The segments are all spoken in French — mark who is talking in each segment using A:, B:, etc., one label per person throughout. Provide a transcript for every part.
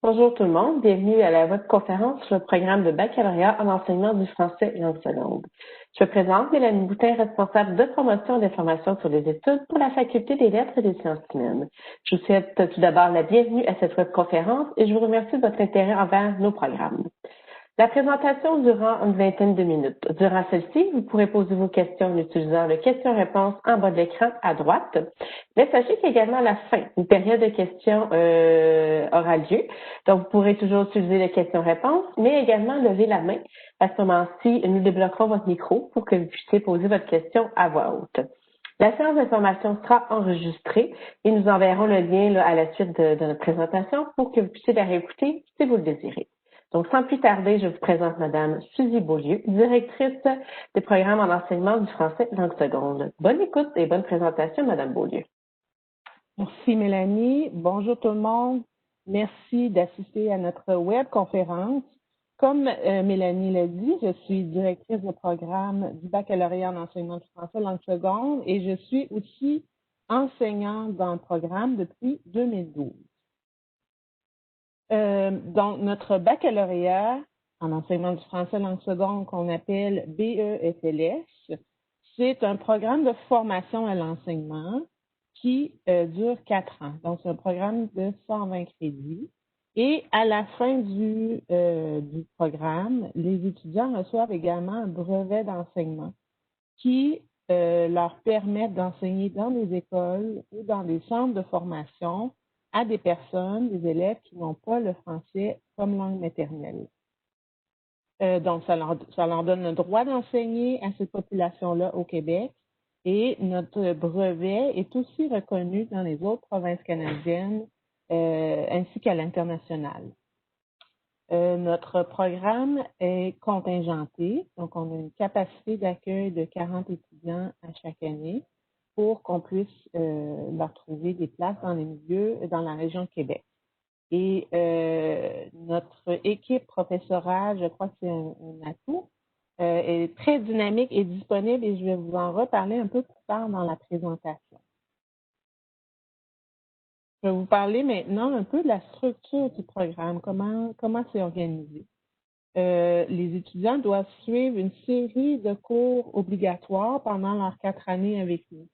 A: Bonjour tout le monde, bienvenue à la webconférence sur le programme de baccalauréat en enseignement du français langue seconde. Je me présente Mélanie Boutin, responsable de promotion et d'information sur les études pour la Faculté des lettres et des sciences humaines. Je vous souhaite tout d'abord la bienvenue à cette webconférence et je vous remercie de votre intérêt envers nos programmes. La présentation durera une vingtaine de minutes. Durant celle-ci, vous pourrez poser vos questions en utilisant le question-réponse en bas de l'écran à droite. Mais sachez qu'également à la fin, une période de questions aura lieu. Donc, vous pourrez toujours utiliser les questions-réponses, mais également lever la main. À ce moment-ci, nous débloquerons votre micro pour que vous puissiez poser votre question à voix haute. La séance d'information sera enregistrée et nous enverrons le lien à la suite de notre présentation pour que vous puissiez la réécouter si vous le désirez. Donc, sans plus tarder, je vous présente Madame Suzy Beaulieu, directrice des programmes en enseignement du français langue seconde. Bonne écoute et bonne présentation, Madame Beaulieu.
B: Merci Mélanie. Bonjour tout le monde. Merci d'assister à notre webconférence. Comme Mélanie l'a dit, je suis directrice de programme du baccalauréat en enseignement du français langue seconde et je suis aussi enseignante dans le programme depuis 2012. Donc, notre baccalauréat en enseignement du français langue seconde qu'on appelle BEFLS, c'est un programme de formation à l'enseignement qui dure 4 ans. Donc, c'est un programme de 120 crédits. Et à la fin du programme, les étudiants reçoivent également un brevet d'enseignement qui leur permet d'enseigner dans des écoles ou dans des centres de formation à des personnes, des élèves qui n'ont pas le français comme langue maternelle. Donc, ça leur donne le droit d'enseigner à cette population-là au Québec. Et notre brevet est aussi reconnu dans les autres provinces canadiennes ainsi qu'à l'international. Notre programme est contingenté, donc on a une capacité d'accueil de 40 étudiants à chaque année pour qu'on puisse leur trouver des places dans les milieux dans la région de Québec. Et notre équipe professorale, je crois que c'est un atout, est très dynamique et disponible et je vais vous en reparler un peu plus tard dans la présentation. Je vais vous parler maintenant un peu de la structure du programme, comment c'est organisé. Les étudiants doivent suivre une série de cours obligatoires pendant leurs 4 années avec nous.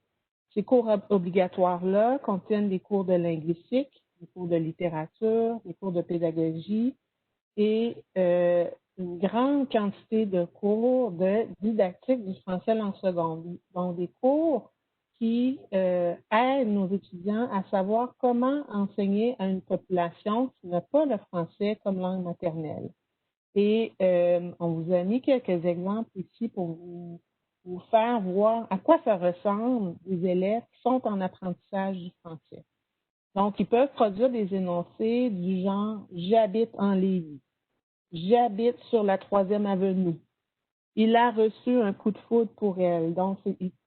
B: Ces cours obligatoires-là contiennent des cours de linguistique, des cours de littérature, des cours de pédagogie et une grande quantité de cours de didactique du français langue seconde. Donc, des cours qui aident nos étudiants à savoir comment enseigner à une population qui n'a pas le français comme langue maternelle. Et on vous a mis quelques exemples ici pour vous faire voir à quoi ça ressemble des élèves qui sont en apprentissage du français. Donc, ils peuvent produire des énoncés du genre « J'habite en Lévis »,« J'habite sur la 3e avenue »,« Il a reçu un coup de foudre pour elle ». Donc,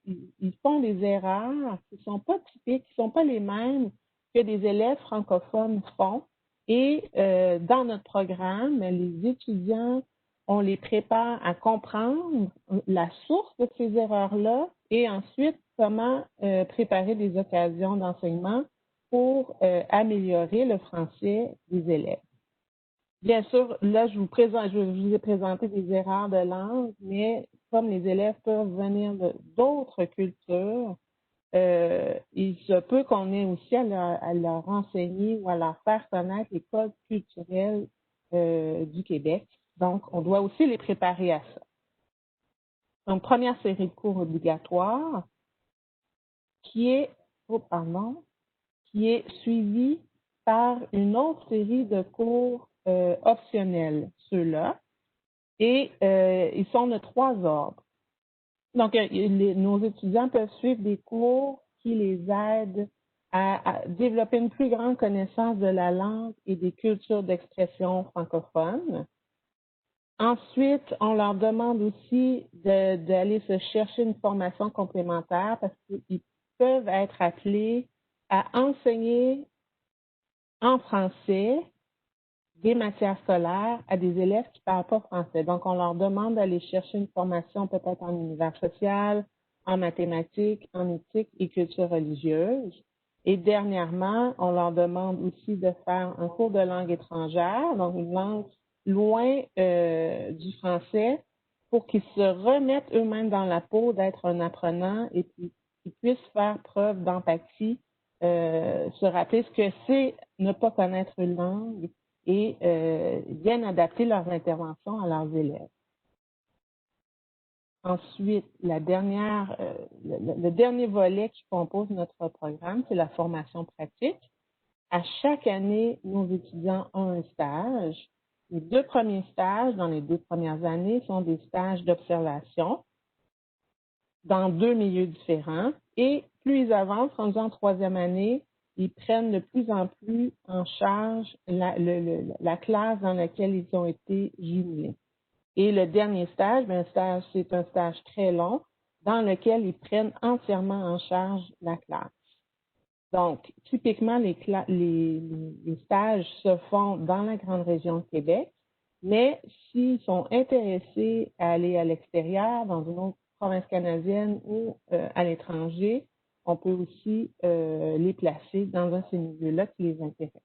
B: ils font des erreurs qui ne sont pas typiques, qui ne sont pas les mêmes que des élèves francophones font. Et dans notre programme, les étudiants, on les prépare à comprendre la source de ces erreurs-là et ensuite comment préparer des occasions d'enseignement pour améliorer le français des élèves. Bien sûr, là, je vous ai présenté des erreurs de langue, mais comme les élèves peuvent venir d'autres cultures, il se peut qu'on ait aussi à leur enseigner ou à leur faire connaître les codes culturels du Québec. Donc, on doit aussi les préparer à ça. Donc, première série de cours obligatoires qui est suivie par une autre série de cours optionnels, ceux-là. Et ils sont de 3 ordres. Donc, nos étudiants peuvent suivre des cours qui les aident à développer une plus grande connaissance de la langue et des cultures d'expression francophones. Ensuite, on leur demande aussi d'aller se chercher une formation complémentaire parce qu'ils peuvent être appelés à enseigner en français des matières scolaires à des élèves qui ne parlent pas français. Donc, on leur demande d'aller chercher une formation peut-être en univers social, en mathématiques, en éthique et culture religieuse. Et dernièrement, on leur demande aussi de faire un cours de langue étrangère, donc une langue loin du français, pour qu'ils se remettent eux-mêmes dans la peau d'être un apprenant et qu'ils puissent faire preuve d'empathie, se rappeler ce que c'est ne pas connaître une langue et bien adapter leurs interventions à leurs élèves. Ensuite, le dernier volet qui compose notre programme, c'est la formation pratique. À chaque année, nos étudiants ont un stage. Les 2 premiers stages dans les 2 premières années sont des stages d'observation dans 2 milieux différents. Et plus ils avancent, rendus en 3e année, ils prennent de plus en plus en charge la classe dans laquelle ils ont été jumelés. Et le dernier stage, c'est un stage très long dans lequel ils prennent entièrement en charge la classe. Donc, typiquement, les stages se font dans la grande région de Québec, mais s'ils sont intéressés à aller à l'extérieur, dans une autre province canadienne ou à l'étranger, on peut aussi les placer dans un de ces milieux-là qui les intéresse.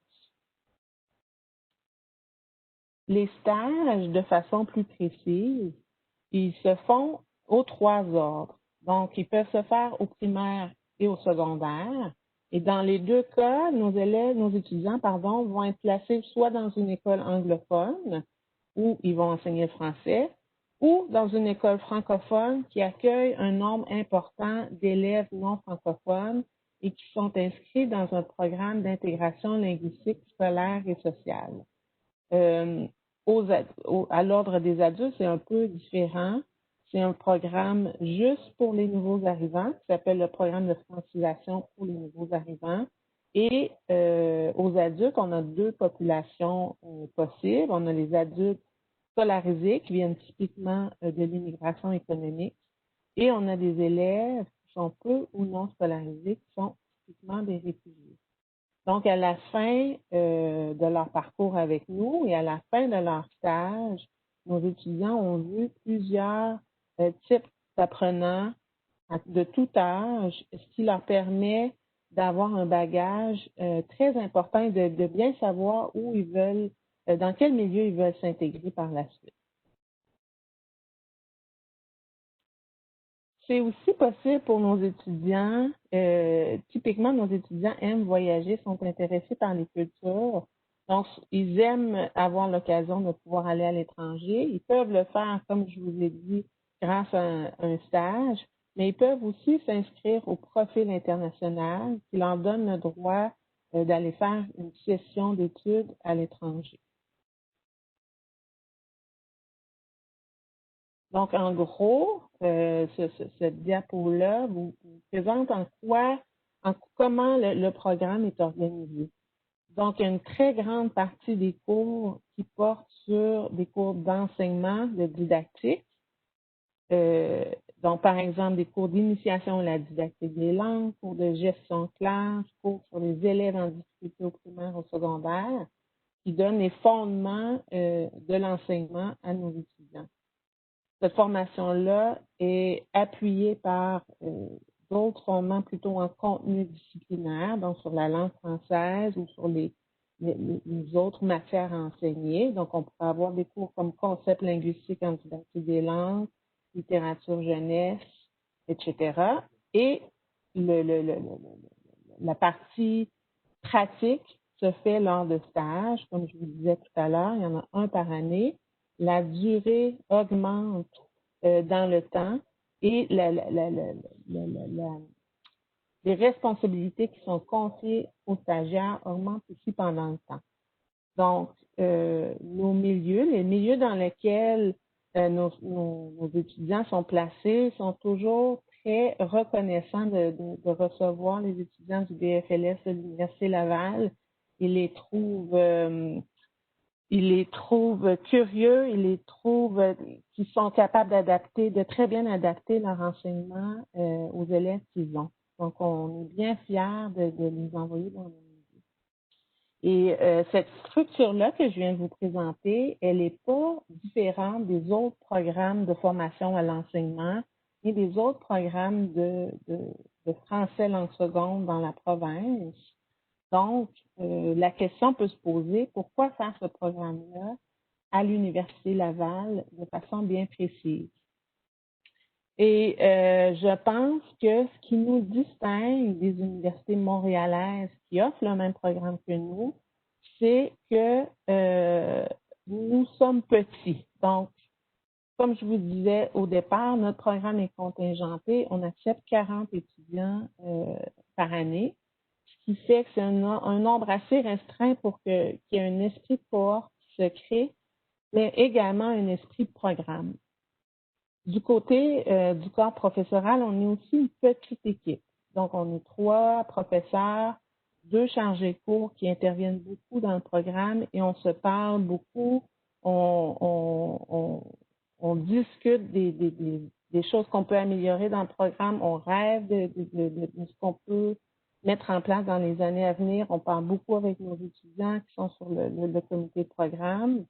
B: Les stages, de façon plus précise, ils se font aux 3 ordres. Donc, ils peuvent se faire au primaire et au secondaire. Et dans les 2 cas, nos étudiants, vont être placés soit dans une école anglophone où ils vont enseigner le français, ou dans une école francophone qui accueille un nombre important d'élèves non francophones et qui sont inscrits dans un programme d'intégration linguistique, scolaire et sociale. À l'ordre des adultes, c'est un peu différent. C'est un programme juste pour les nouveaux arrivants qui s'appelle le programme de francisation pour les nouveaux arrivants. Et aux adultes, on a 2 populations possibles. On a les adultes scolarisés qui viennent typiquement de l'immigration économique et on a des élèves qui sont peu ou non scolarisés qui sont typiquement des réfugiés. Donc, à la fin de leur parcours avec nous et à la fin de leur stage, nos étudiants ont vu plusieurs types d'apprenants de tout âge, ce qui leur permet d'avoir un bagage très important et de bien savoir où ils veulent, dans quel milieu ils veulent s'intégrer par la suite. C'est aussi possible pour nos étudiants. Typiquement, nos étudiants aiment voyager, sont intéressés par les cultures. Donc, ils aiment avoir l'occasion de pouvoir aller à l'étranger. Ils peuvent le faire, comme je vous ai dit, grâce à un stage, mais ils peuvent aussi s'inscrire au profil international qui leur donne le droit d'aller faire une session d'études à l'étranger. Donc, en gros, cette diapo-là vous présente comment le programme est organisé. Donc, il y a une très grande partie des cours qui portent sur des cours d'enseignement, de didactique. Donc, par exemple, des cours d'initiation à la didactique des langues, cours de gestion de classe, cours sur les élèves en difficulté au primaire, au secondaire, qui donnent les fondements de l'enseignement à nos étudiants. Cette formation-là est appuyée par d'autres fondements plutôt en contenu disciplinaire, donc sur la langue française ou sur les autres matières à enseigner. Donc, on pourrait avoir des cours comme concept linguistique en didactique des langues, littérature jeunesse, etc. Et la partie pratique se fait lors de stages. Comme je vous disais tout à l'heure, il y en a un par année. La durée augmente dans le temps et les responsabilités qui sont confiées aux stagiaires augmentent aussi pendant le temps. Donc, les milieux dans lesquels nos étudiants sont placés sont toujours très reconnaissants de recevoir les étudiants du BFLS de l'Université Laval. Ils les trouvent curieux, ils les trouvent qui sont capables de très bien adapter leur enseignement aux élèves qu'ils ont. Donc, on est bien fiers de les envoyer dans le milieu. Et cette structure-là que je viens de vous présenter, elle n'est pas différente des autres programmes de formation à l'enseignement, et des autres programmes de français langue seconde dans la province. Donc, la question peut se poser, pourquoi faire ce programme-là à l'Université Laval de façon bien précise? Et je pense que ce qui nous distingue des universités montréalaises qui offrent le même programme que nous, c'est que nous sommes petits. Donc, comme je vous disais au départ, notre programme est contingenté. On accepte 40 étudiants par année, ce qui fait que c'est un nombre assez restreint pour qu'il y ait un esprit de cohorte qui se crée, mais également un esprit de programme. Du côté du corps professoral, on est aussi une petite équipe. Donc, on est 3 professeurs, 2 chargés de cours qui interviennent beaucoup dans le programme et on se parle beaucoup, on discute des choses qu'on peut améliorer dans le programme, on rêve de ce qu'on peut mettre en place dans les années à venir. On parle beaucoup avec nos étudiants qui sont sur le comité de programme.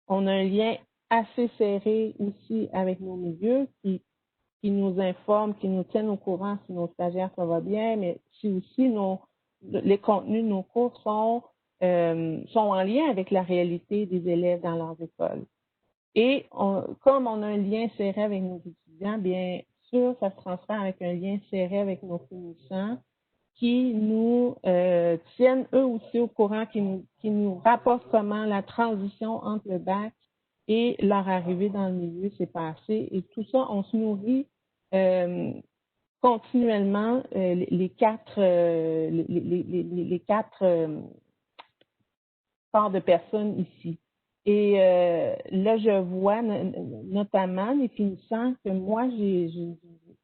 B: On a un lien assez serré aussi avec nos milieux qui nous informent, qui nous tiennent au courant si nos stagiaires ça va bien, mais si aussi les contenus de nos cours sont en lien avec la réalité des élèves dans leurs écoles. Et comme on a un lien serré avec nos étudiants, bien sûr, ça se transfère avec un lien serré avec nos finissants qui nous tiennent eux aussi au courant, qui nous rapportent comment la transition entre le bac et leur arrivée dans le milieu s'est passée. Et tout ça, on se nourrit continuellement les quatre corps de personnes ici. Et là, je vois notamment les finissants que moi,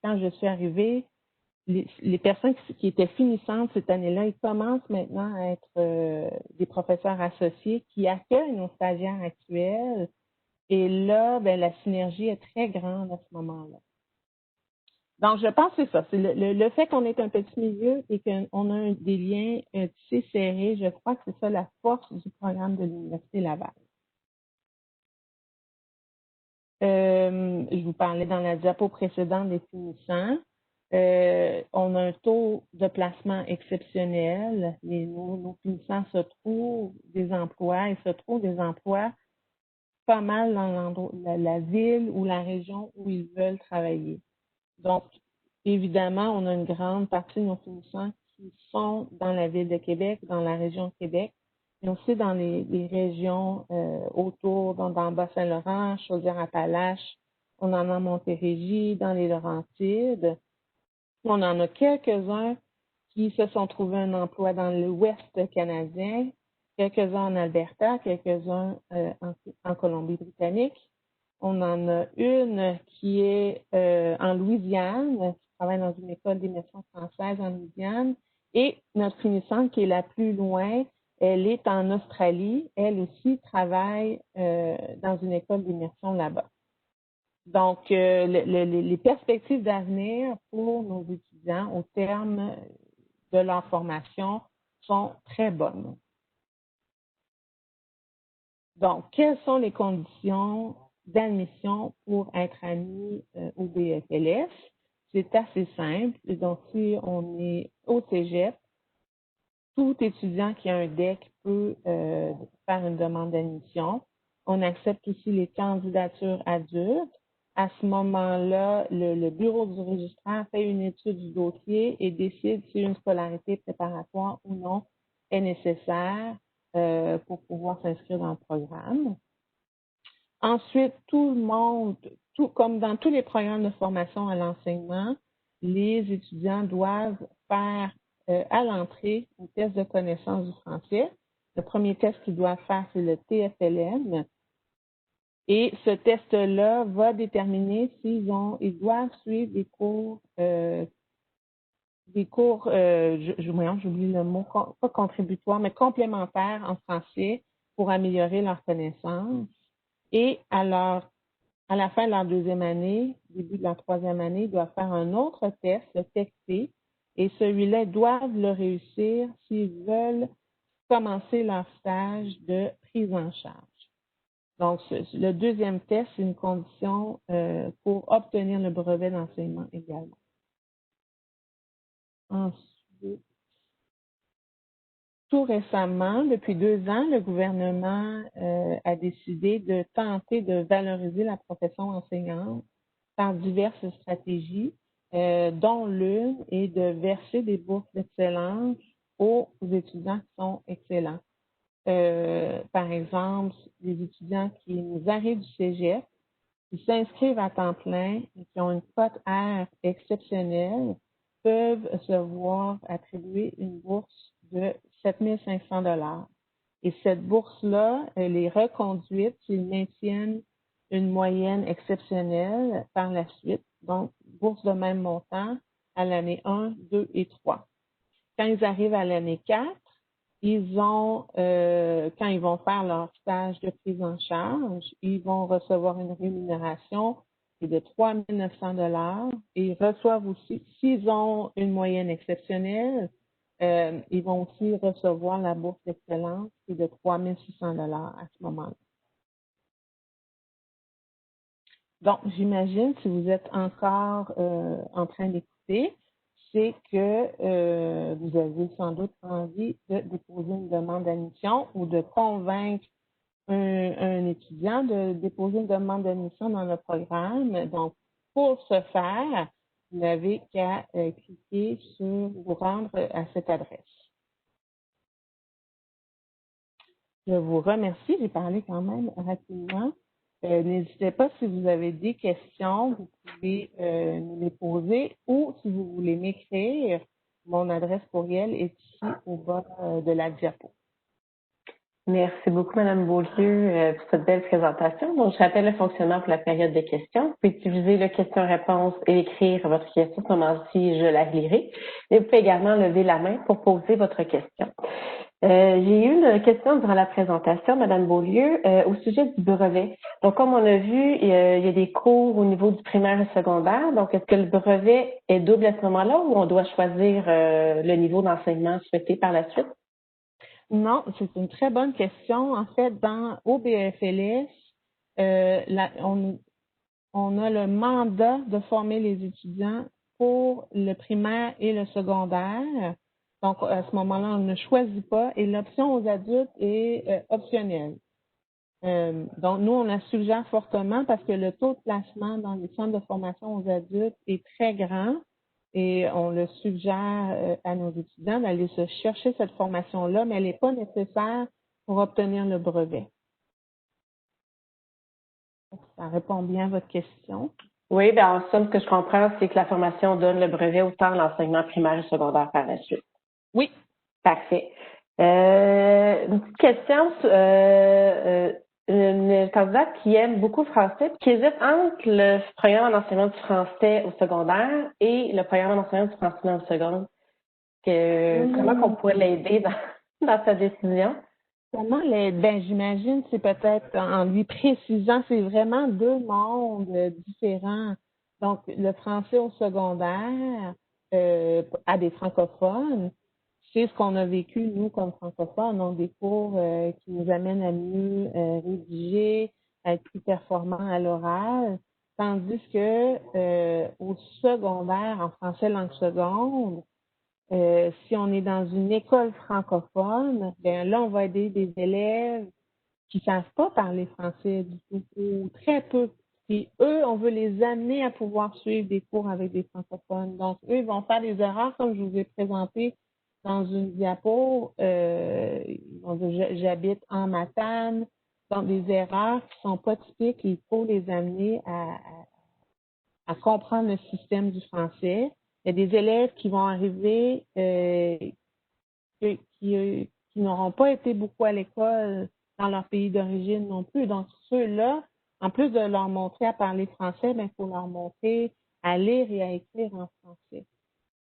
B: quand je suis arrivée, les personnes qui étaient finissantes cette année-là, ils commencent maintenant à être des professeurs associés qui accueillent nos stagiaires actuels. Et là, ben, la synergie est très grande à ce moment-là. Donc, je pense que c'est ça. C'est le fait qu'on est un petit milieu et qu'on a des liens tissés serrés, je crois que c'est ça la force du programme de l'Université Laval. Je vous parlais dans la diapo précédente des finissants. On a un taux de placement exceptionnel. Nos finissants se trouvent des emplois. Ils se trouvent des emplois pas mal dans la ville ou la région où ils veulent travailler. Donc, évidemment, on a une grande partie de nos finissants qui sont dans la ville de Québec, dans la région de Québec, mais aussi dans les régions autour, dans Bas-Saint-Laurent, Chaudière-Appalaches, on en a en Montérégie, dans les Laurentides. On en a quelques-uns qui se sont trouvés un emploi dans l'Ouest canadien, quelques-uns en Alberta, quelques-uns en Colombie-Britannique. On en a une qui est en Louisiane, qui travaille dans une école d'immersion française en Louisiane. Et notre finissante qui est la plus loin, elle est en Australie. Elle aussi travaille dans une école d'immersion là-bas. Donc, les perspectives d'avenir pour nos étudiants au terme de leur formation sont très bonnes. Donc, quelles sont les conditions d'admission pour être admis au BFLS? C'est assez simple. Donc, si on est au cégep, tout étudiant qui a un DEC peut faire une demande d'admission. On accepte aussi les candidatures adultes. À ce moment-là, le bureau du registraire fait une étude du dossier et décide si une scolarité préparatoire ou non est nécessaire pour pouvoir s'inscrire dans le programme. Ensuite, tout le monde, comme dans tous les programmes de formation à l'enseignement, les étudiants doivent faire à l'entrée un test de connaissance du français. Le premier test qu'ils doivent faire, c'est le TFLM. Et ce test-là va déterminer s'ils doivent suivre des cours, j'oublie le mot, pas contributoire, mais complémentaires en français pour améliorer leurs connaissances. Et à la fin de leur deuxième année, début de leur troisième année, ils doivent faire un autre test, le TEC-T, et celui-là, ils doivent le réussir s'ils veulent commencer leur stage de prise en charge. Donc, le deuxième test, c'est une condition pour obtenir le brevet d'enseignement également. Ensuite, tout récemment, depuis 2 ans, le gouvernement a décidé de tenter de valoriser la profession enseignante par diverses stratégies, dont l'une est de verser des bourses d'excellence aux étudiants qui sont excellents. Par exemple, les étudiants qui nous arrivent du cégep, qui s'inscrivent à temps plein et qui ont une cote R exceptionnelle, peuvent se voir attribuer une bourse de 7 500 $. Et cette bourse-là, elle est reconduite s'ils maintiennent une moyenne exceptionnelle par la suite. Donc, bourse de même montant à l'année 1, 2 et 3. Quand ils arrivent à l'année 4, quand ils vont faire leur stage de prise en charge, ils vont recevoir une rémunération de 3 900 $ et ils reçoivent aussi, s'ils ont une moyenne exceptionnelle, ils vont aussi recevoir la bourse d'excellence qui est de 3 600 $ à ce moment-là. Donc, j'imagine, si vous êtes encore en train d'écouter, c'est que vous avez sans doute envie de déposer une demande d'admission ou de convaincre un étudiant de déposer une demande d'admission dans le programme. Donc, pour ce faire, vous n'avez qu'à cliquer sur vous rendre à cette adresse. Je vous remercie. J'ai parlé quand même rapidement. N'hésitez pas si vous avez des questions, vous pouvez nous les poser ou si vous voulez m'écrire, mon adresse courriel est ici au bas de la diapo.
A: Merci beaucoup, Mme Beaulieu, pour cette belle présentation. Donc, je rappelle le fonctionnement pour la période de questions. Vous pouvez utiliser le question-réponse et écrire votre question. À ce moment-ci, je la lirai. Et vous pouvez également lever la main pour poser votre question. J'ai eu une question durant la présentation, Mme Beaulieu, au sujet du brevet. Donc, comme on a vu, il y a des cours au niveau du primaire et secondaire. Donc, est-ce que le brevet est double à ce moment-là ou on doit choisir le niveau d'enseignement souhaité par la suite?
B: Non, c'est une très bonne question. En fait, au BFLS, on a le mandat de former les étudiants pour le primaire et le secondaire. Donc, à ce moment-là, on ne choisit pas et l'option aux adultes est optionnelle. Donc, nous, on la suggère fortement parce que le taux de placement dans les centres de formation aux adultes est très grand et on le suggère à nos étudiants d'aller se chercher cette formation-là, mais elle n'est pas nécessaire pour obtenir le brevet. Ça répond bien à votre question.
A: Oui, bien, en somme, ce que je comprends, c'est que la formation donne le brevet autant l'enseignement primaire et secondaire par la suite.
B: Oui.
A: Parfait. Une petite question. Une candidate qui aime beaucoup le français, qui hésite entre le programme en enseignement du français au secondaire et le programme en enseignement du français dans le second. Comment on pourrait l'aider dans sa décision?
B: Comment j'imagine, c'est peut-être en lui précisant, c'est vraiment deux mondes différents. Donc, le français au secondaire à des francophones, c'est ce qu'on a vécu, nous, comme francophones, donc des cours qui nous amènent à mieux rédiger, à être plus performants à l'oral, tandis que au secondaire, en français langue seconde, si on est dans une école francophone, ben là, on va aider des élèves qui savent pas parler français du tout, ou très peu. Puis eux, on veut les amener à pouvoir suivre des cours avec des francophones. Donc, eux, ils vont faire des erreurs, comme je vous ai présenté dans une diapo. Ils vont dire, j'habite en Matane. Donc, des erreurs qui sont pas typiques, il faut les amener à comprendre le système du français. Il y a des élèves qui vont arriver qui n'auront pas été beaucoup à l'école dans leur pays d'origine non plus. Donc, ceux-là, en plus de leur montrer à parler français, il faut leur montrer à lire et à écrire en français.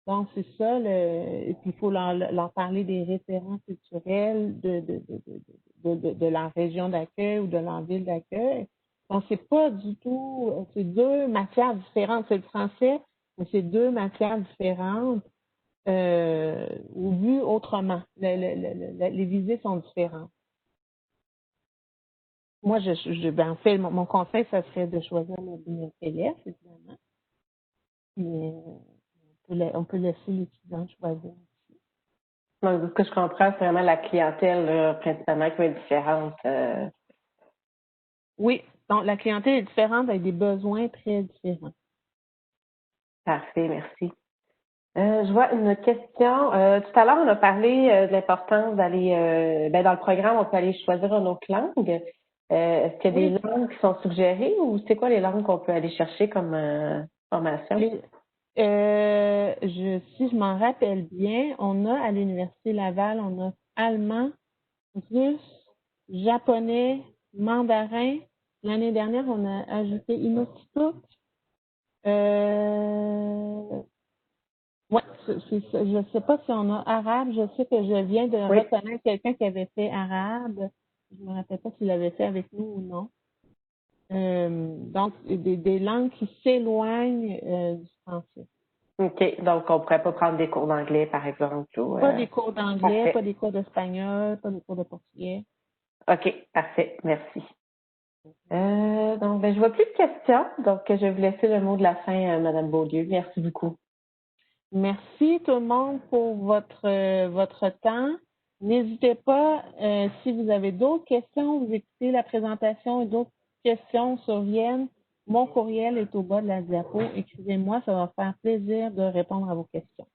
B: Donc, c'est ça, et puis il faut leur parler des références culturelles de leur région d'accueil ou de leur ville d'accueil. Donc, c'est pas du tout, c'est deux matières différentes. C'est le français, mais c'est deux matières différentes ou vues autrement. Les visées sont différentes. moi, ben, en fait, mon conseil, ça serait de choisir le PDF, évidemment. Mais on peut laisser l'étudiant choisir.
A: Donc, ce que je comprends, c'est vraiment la clientèle, là, principalement, qui va être différente.
B: Oui, donc la clientèle est différente avec des besoins très différents.
A: Parfait, merci. Je vois une question. Tout à l'heure, on a parlé de l'importance d'aller, dans le programme, on peut aller choisir une autre langue. Est-ce qu'il y a
B: Oui,
A: des langues qui sont suggérées ou c'est quoi les langues qu'on peut aller chercher comme formation?
B: si je m'en rappelle bien, on a à l'Université Laval, on a allemand, russe, japonais, mandarin. L'année dernière, on a ajouté Inuktitut. Ouais, ça. Je ne sais pas si on a arabe. Je sais que je viens de
A: Oui.
B: reconnaître quelqu'un qui avait fait arabe. Je ne me rappelle pas s'il l'avait fait avec nous ou non. Donc, des langues qui s'éloignent du français.
A: OK. Donc, on pourrait pas prendre des cours d'anglais, par exemple. Ou,
B: Pas des cours d'anglais, pas
A: parfait.
B: des cours d'espagnol, pas des cours de portugais.
A: OK. Parfait. Merci. Donc, je vois plus de questions. Donc, je vais vous laisser le mot de la fin, Madame Beaulieu. Merci beaucoup.
B: Merci tout le monde pour votre temps. N'hésitez pas, si vous avez d'autres questions, vous écoutez la présentation et d'autres questions surviennent. Mon courriel est au bas de la diapo. Écrivez-moi, ça va faire plaisir de répondre à vos questions.